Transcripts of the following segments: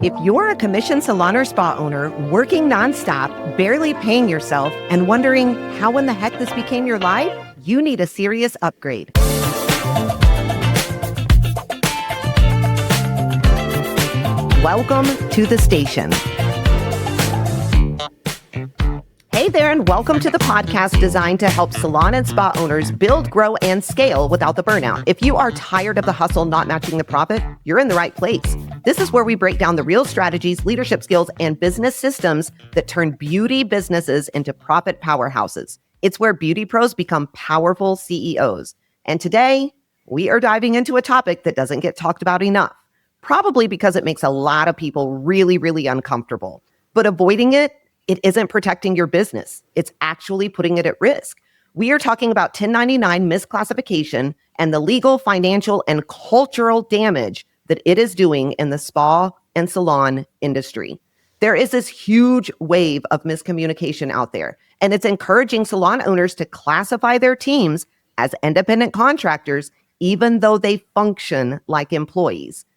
If you're a commissioned salon or spa owner working nonstop, barely paying yourself, and wondering how in the heck this became your life, you need a serious upgrade. Welcome to the station. Hey there, and welcome to the podcast designed to help salon and spa owners build, grow, and scale without the burnout. If you are tired of the hustle not matching the profit, you're in the right place. This is where we break down the real strategies, leadership skills, and business systems that turn beauty businesses into profit powerhouses. It's where beauty pros become powerful CEOs. And today, we are diving into a topic that doesn't get talked about enough, probably because it makes a lot of people really, really uncomfortable. But avoiding it isn't protecting your business. It's actually putting it at risk. We are talking about 1099 misclassification and the legal, financial, and cultural damage that it is doing in the spa and salon industry. There is this huge wave of miscommunication out there, and it's encouraging salon owners to classify their teams as independent contractors, even though they function like employees.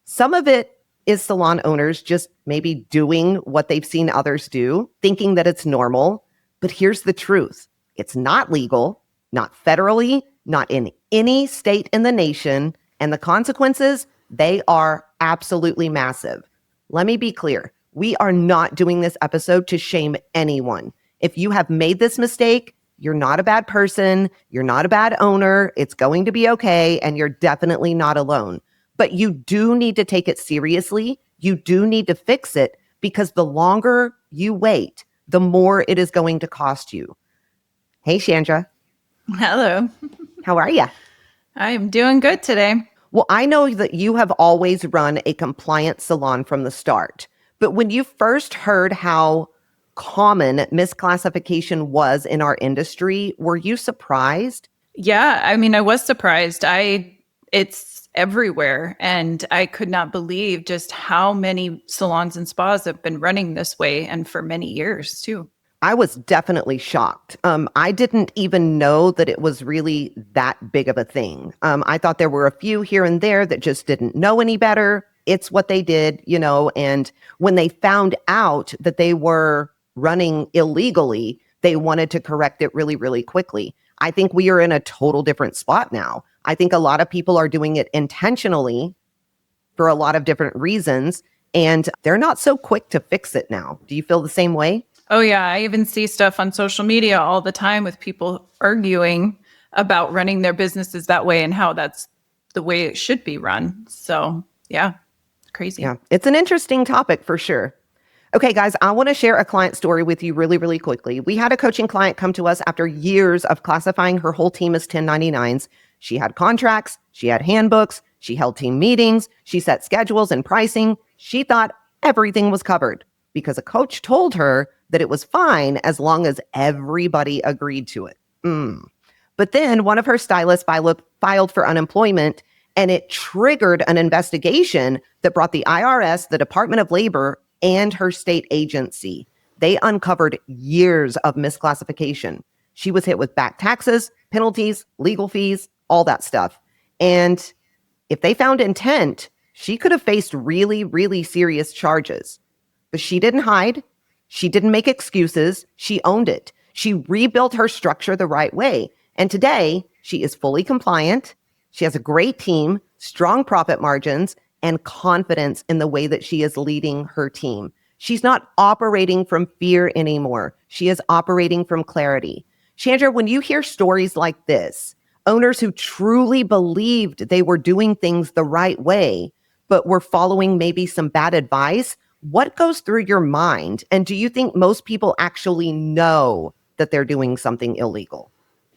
Some of it is salon owners just maybe doing what they've seen others do, thinking that it's normal. But here's the truth. It's not legal, not federally, not in any state in the nation. And the consequences, they are absolutely massive. Let me be clear. We are not doing this episode to shame anyone. If you have made this mistake, you're not a bad person. You're not a bad owner. It's going to be okay. And you're definitely not alone. But you do need to take it seriously. You do need to fix it, because the longer you wait, the more it is going to cost you. Hey, Chandra. Hello. How are you? I'm doing good today. Well, I know that you have always run a compliant salon from the start. But when you first heard how common misclassification was in our industry, were you surprised? Yeah, I mean, I was surprised. It's everywhere. And I could not believe just how many salons and spas have been running this way, and for many years too. I was definitely shocked. I didn't even know that it was really that big of a thing. I thought there were a few here and there that just didn't know any better. It's what they did, and when they found out that they were running illegally, they wanted to correct it really, really quickly. I think we are in a total different spot now. I think a lot of people are doing it intentionally for a lot of different reasons, and they're not so quick to fix it now. Do you feel the same way? Oh, yeah. I even see stuff on social media all the time with people arguing about running their businesses that way and how that's the way it should be run. So, yeah, crazy. Yeah, it's an interesting topic for sure. Okay, guys, I want to share a client story with you really, really quickly. We had a coaching client come to us after years of classifying her whole team as 1099s. She had contracts, she had handbooks, she held team meetings, she set schedules and pricing. She thought everything was covered because a coach told her that it was fine as long as everybody agreed to it. But then one of her stylists filed for unemployment, and it triggered an investigation that brought the IRS, the Department of Labor, and her state agency. They uncovered years of misclassification. She was hit with back taxes, penalties, legal fees, all that stuff. And if they found intent, she could have faced really, really serious charges. But she didn't hide. She didn't make excuses. She owned it. She rebuilt her structure the right way. And today, she is fully compliant. She has a great team, strong profit margins, and confidence in the way that she is leading her team. She's not operating from fear anymore. She is operating from clarity. Chandra, when you hear stories like this, owners who truly believed they were doing things the right way, but were following maybe some bad advice, what goes through your mind? And do you think most people actually know that they're doing something illegal?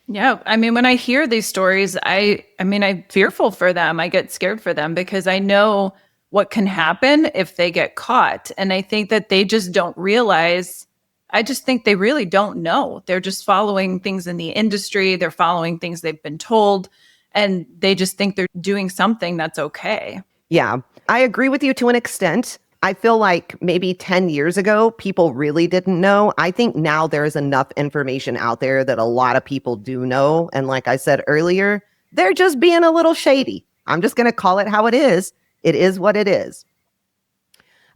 Yeah. I mean, when I hear these stories, I'm fearful for them. I get scared for them because I know what can happen if they get caught. And I think that they just don't realize. I just think they really don't know. They're just following things in the industry. They're following things they've been told, and they just think they're doing something that's okay. Yeah, I agree with you to an extent. I feel like maybe 10 years ago, people really didn't know. I think now there's enough information out there that a lot of people do know. And like I said earlier, they're just being a little shady. I'm just going to call it how it is. It is what it is.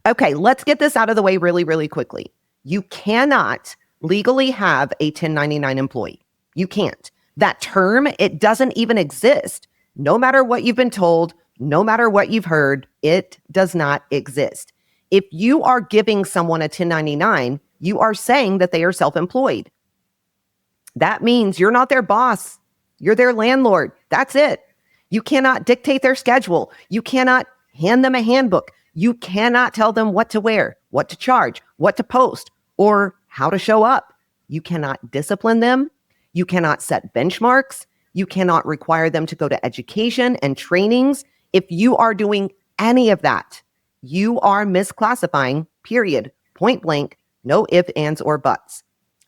Okay, let's get this out of the way really, really quickly. You cannot legally have a 1099 employee. You can't. That term, it doesn't even exist. No matter what you've been told, no matter what you've heard, it does not exist. If you are giving someone a 1099, you are saying that they are self-employed. That means you're not their boss. You're their landlord. That's it. You cannot dictate their schedule. You cannot hand them a handbook. You cannot tell them what to wear, what to charge, what to post, or how to show up. You cannot discipline them. You cannot set benchmarks. You cannot require them to go to education and trainings. If you are doing any of that, you are misclassifying, period, point blank, no ifs, ands, or buts.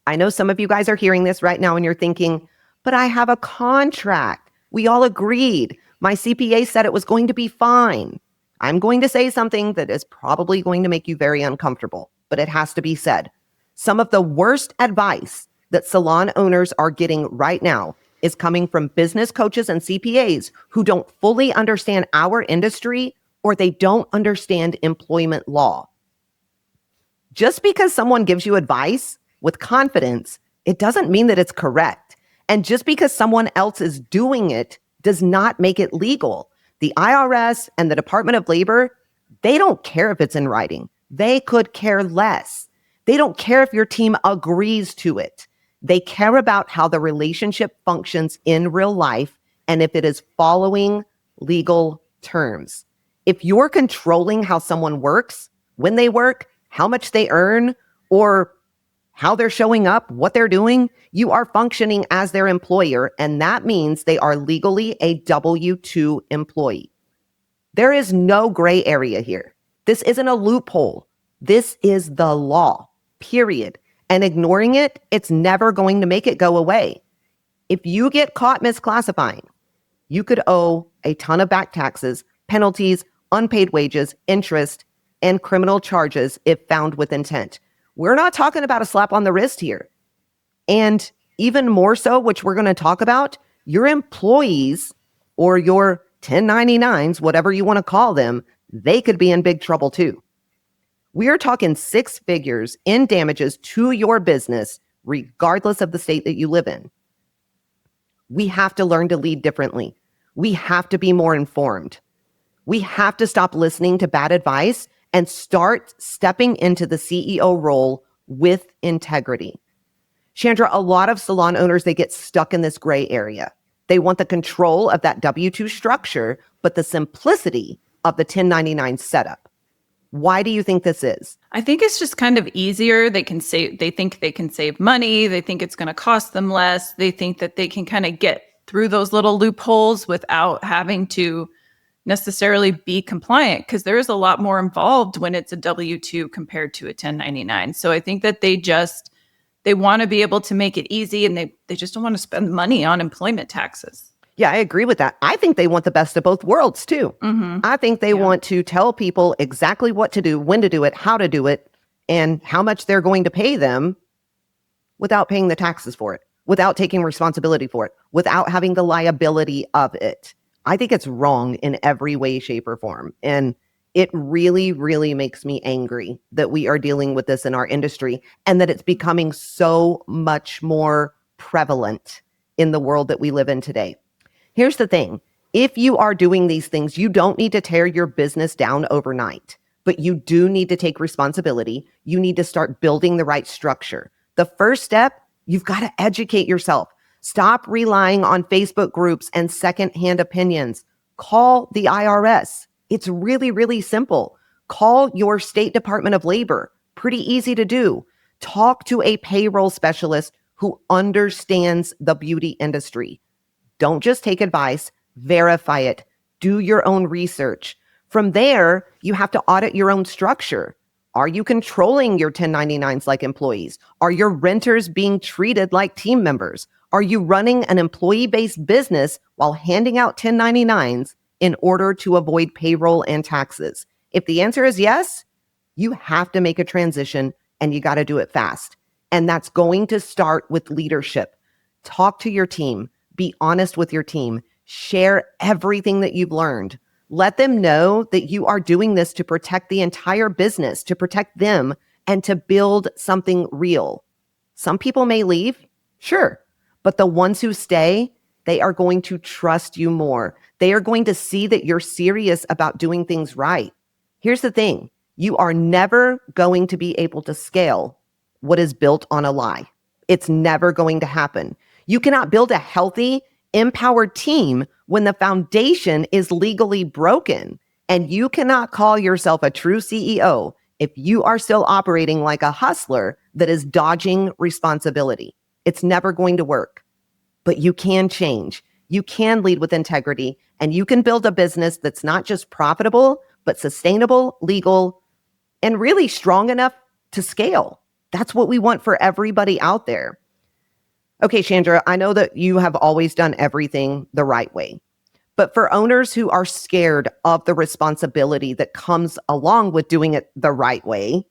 I know some of you guys are hearing this right now and you're thinking, but I have a contract. We all agreed. My CPA said it was going to be fine. I'm going to say something that is probably going to make you very uncomfortable, but it has to be said. Some of the worst advice that salon owners are getting right now is coming from business coaches and CPAs who don't fully understand our industry or they don't understand employment law. Just because someone gives you advice with confidence, it doesn't mean that it's correct. And just because someone else is doing it does not make it legal. The IRS and the Department of Labor, they don't care if it's in writing. They could care less. They don't care if your team agrees to it. They care about how the relationship functions in real life and if it is following legal terms. If you're controlling how someone works, when they work, how much they earn, or how they're showing up, what they're doing, you are functioning as their employer, and that means they are legally a W-2 employee. There is no gray area here. This isn't a loophole. This is the law, period. And ignoring it, it's never going to make it go away. If you get caught misclassifying, you could owe a ton of back taxes, penalties, unpaid wages, interest, and criminal charges if found with intent. We're not talking about a slap on the wrist here. And even more so, which we're going to talk about, your employees or your 1099s, whatever you want to call them, they could be in big trouble too. We are talking six figures in damages to your business, regardless of the state that you live in. We have to learn to lead differently. We have to be more informed. We have to stop listening to bad advice and start stepping into the CEO role with integrity. Chandra, a lot of salon owners, they get stuck in this gray area. They want the control of that W-2 structure, but the simplicity of the 1099 setup. Why do you think this is? I think it's just kind of easier. They think they can save money. They think it's going to cost them less. They think that they can kind of get through those little loopholes without having to necessarily be compliant, because there is a lot more involved when it's a W-2 compared to a 1099. So I think that they want to be able to make it easy, and they just don't want to spend money on employment taxes. Yeah, I agree with that. I think they want the best of both worlds too. Mm-hmm. I think they want to tell people exactly what to do, when to do it, how to do it, and how much they're going to pay them without paying the taxes for it, without taking responsibility for it, without having the liability of it. I think it's wrong in every way, shape, or form. And it really, really makes me angry that we are dealing with this in our industry and that it's becoming so much more prevalent in the world that we live in today. Here's the thing. If you are doing these things, you don't need to tear your business down overnight, but you do need to take responsibility. You need to start building the right structure. The first step, you've got to educate yourself. Stop relying on Facebook groups and secondhand opinions. Call the IRS. It's really, really simple. Call your state Department of Labor. Pretty easy to do. Talk to a payroll specialist who understands the beauty industry. Don't just take advice, verify it, do your own research. From there, you have to audit your own structure. Are you controlling your 1099s like employees? Are your renters being treated like team members? Are you running an employee-based business while handing out 1099s in order to avoid payroll and taxes? If the answer is yes, you have to make a transition and you got to do it fast. And that's going to start with leadership. Talk to your team. Be honest with your team. Share everything that you've learned. Let them know that you are doing this to protect the entire business, to protect them, and to build something real. Some people may leave, sure, but the ones who stay, they are going to trust you more. They are going to see that you're serious about doing things right. Here's the thing. You are never going to be able to scale what is built on a lie. It's never going to happen. You cannot build a healthy, empowered team when the foundation is legally broken. And you cannot call yourself a true CEO if you are still operating like a hustler that is dodging responsibility. It's never going to work. But you can change. You can lead with integrity, and you can build a business that's not just profitable, but sustainable, legal, and really strong enough to scale. That's what we want for everybody out there. Okay, Chandra, I know that you have always done everything the right way. But for owners who are scared of the responsibility that comes along with doing it the right way,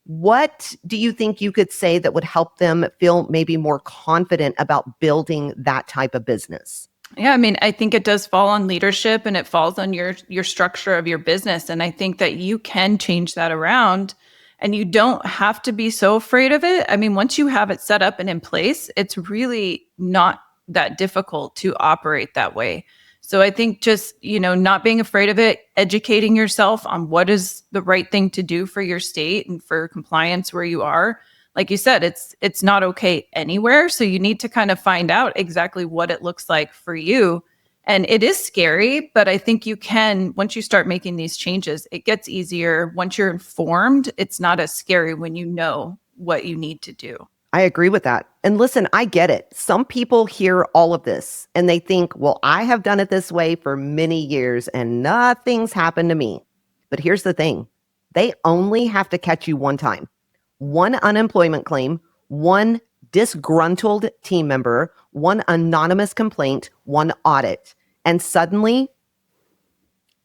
what do you think you could say that would help them feel maybe more confident about building that type of business? Yeah, I mean, I think it does fall on leadership and it falls on your structure of your business. And I think that you can change that around and you don't have to be so afraid of it. I mean, once you have it set up and in place, it's really not that difficult to operate that way. So I think just, not being afraid of it, educating yourself on what is the right thing to do for your state and for compliance where you are. Like you said, it's not okay anywhere. So you need to kind of find out exactly what it looks like for you. And it is scary, but I think you can, once you start making these changes, it gets easier. Once you're informed, it's not as scary when you know what you need to do. I agree with that. And listen, I get it. Some people hear all of this and they think, well, I have done it this way for many years and nothing's happened to me. But here's the thing. They only have to catch you one time. One unemployment claim, one disgruntled team member, one anonymous complaint, one audit. And suddenly,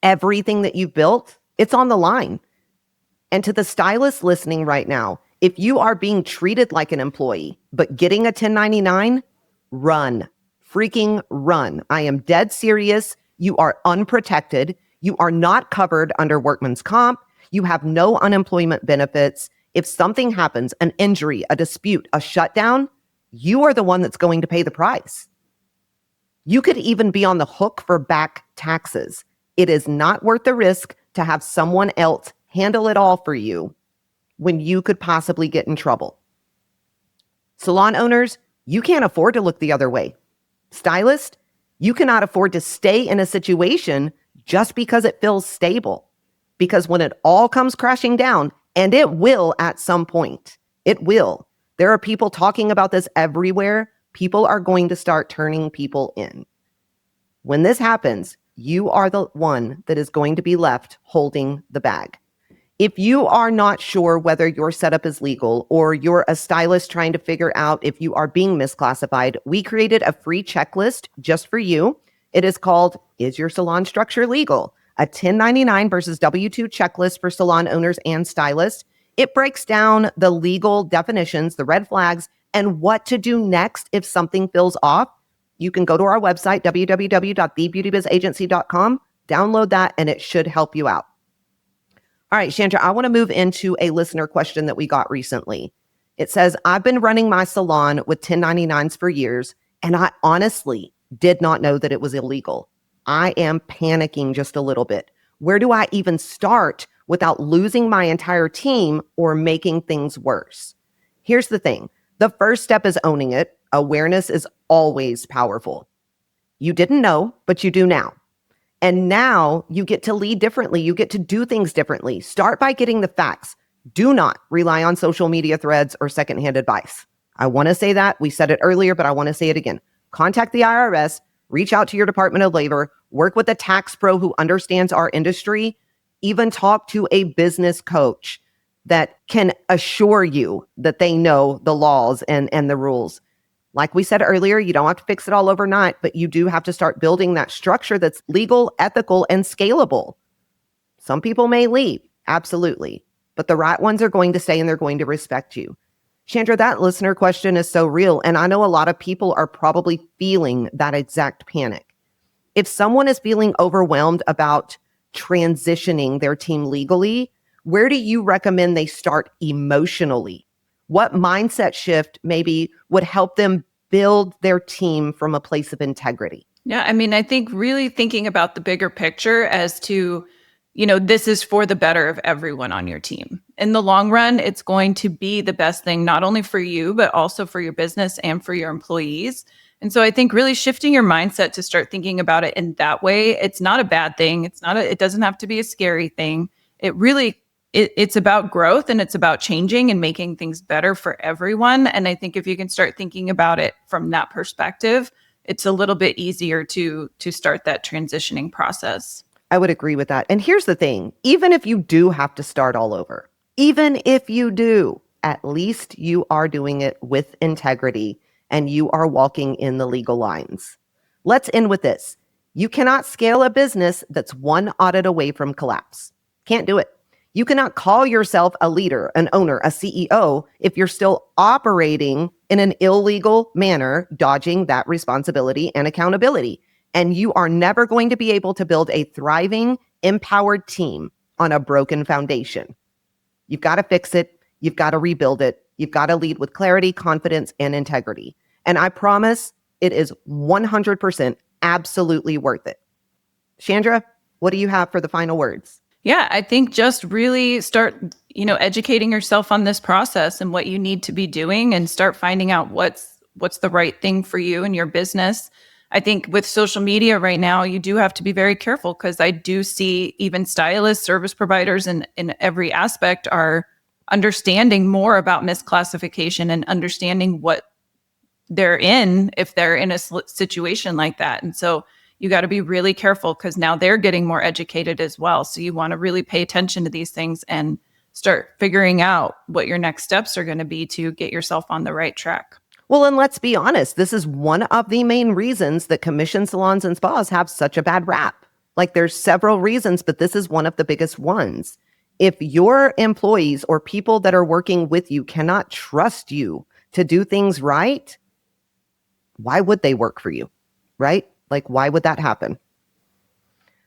everything that you've built, it's on the line. And to the stylists listening right now, if you are being treated like an employee, but getting a 1099, run, freaking run. I am dead serious. You are unprotected. You are not covered under workman's comp. You have no unemployment benefits. If something happens, an injury, a dispute, a shutdown, you are the one that's going to pay the price. You could even be on the hook for back taxes. It is not worth the risk to have someone else handle it all for you when you could possibly get in trouble. Salon owners, you can't afford to look the other way. Stylist, you cannot afford to stay in a situation just because it feels stable. Because when it all comes crashing down, and it will at some point, it will. There are people talking about this everywhere. People are going to start turning people in. When this happens, you are the one that is going to be left holding the bag. If you are not sure whether your setup is legal or you're a stylist trying to figure out if you are being misclassified, we created a free checklist just for you. It is called, Is Your Salon Structure Legal? A 1099 versus W-2 checklist for salon owners and stylists. It breaks down the legal definitions, the red flags, and what to do next if something feels off. You can go to our website, www.thebeautybizagency.com, download that, and it should help you out. All right, Chandra, I want to move into a listener question that we got recently. It says, I've been running my salon with 1099s for years, and I honestly did not know that it was illegal. I am panicking just a little bit. Where do I even start without losing my entire team or making things worse? Here's the thing. The first step is owning it. Awareness is always powerful. You didn't know, but you do now. And now you get to lead differently. You get to do things differently. Start by getting the facts. Do not rely on social media threads or secondhand advice. I want to say that. We said it earlier, but I want to say it again. Contact the IRS. Reach out to your Department of Labor, work with a tax pro who understands our industry, even talk to a business coach that can assure you that they know the laws and the rules. Like we said earlier, you don't have to fix it all overnight, but you do have to start building that structure that's legal, ethical, and scalable. Some people may leave, absolutely, but the right ones are going to stay and they're going to respect you. Chandra, that listener question is so real, and I know a lot of people are probably feeling that exact panic. If someone is feeling overwhelmed about transitioning their team legally, where do you recommend they start emotionally? What mindset shift maybe would help them build their team from a place of integrity? Yeah, I mean, I think really thinking about the bigger picture as to, this is for the better of everyone on your team. In the long run, it's going to be the best thing, not only for you, but also for your business and for your employees. And so I think really shifting your mindset to start thinking about it in that way, it's not a bad thing. It doesn't have to be a scary thing. It's about growth, and it's about changing and making things better for everyone. And I think if you can start thinking about it from that perspective, it's a little bit easier to start that transitioning process. I would agree with that. And here's the thing, even if you do have to start all over, even if you do, at least you are doing it with integrity and you are walking in the legal lines. Let's end with this. You cannot scale a business that's one audit away from collapse. Can't do it. You cannot call yourself a leader, an owner, a CEO if you're still operating in an illegal manner, dodging that responsibility and accountability. And you are never going to be able to build a thriving, empowered team on a broken foundation. You've got to fix it. You've got to rebuild it. You've got to lead with clarity, confidence, and integrity. And I promise it is 100% absolutely worth it. Chandra, what do you have for the final words? Yeah, I think just really start, educating yourself on this process and what you need to be doing, and start finding out what's the right thing for you and your business. I think with social media right now, you do have to be very careful, because I do see even stylists, service providers, and in every aspect are understanding more about misclassification and understanding what they're in if they're in a situation like that. And so you got to be really careful, because now they're getting more educated as well. So you want to really pay attention to these things and start figuring out what your next steps are going to be to get yourself on the right track. Well, and let's be honest, this is one of the main reasons that commission salons and spas have such a bad rap. Like, there's several reasons, but this is one of the biggest ones. If your employees or people that are working with you cannot trust you to do things right, why would they work for you, right? Like, why would that happen?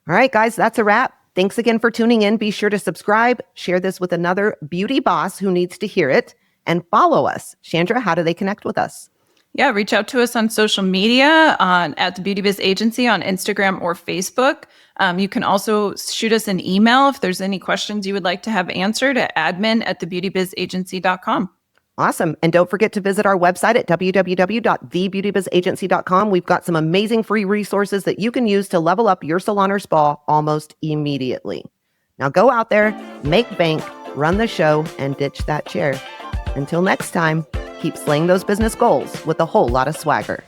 All right, guys, that's a wrap. Thanks again for tuning in. Be sure to subscribe, share this with another beauty boss who needs to hear it, and follow us. Chandra, how do they connect with us? Yeah, reach out to us on social media at the Beauty Biz Agency on Instagram or Facebook. You can also shoot us an email if there's any questions you would like to have answered at admin@thebeautybizagency.com. Awesome. And don't forget to visit our website at www.thebeautybizagency.com. We've got some amazing free resources that you can use to level up your salon or spa almost immediately. Now go out there, make bank, run the show, and ditch that chair. Until next time, keep slaying those business goals with a whole lot of swagger.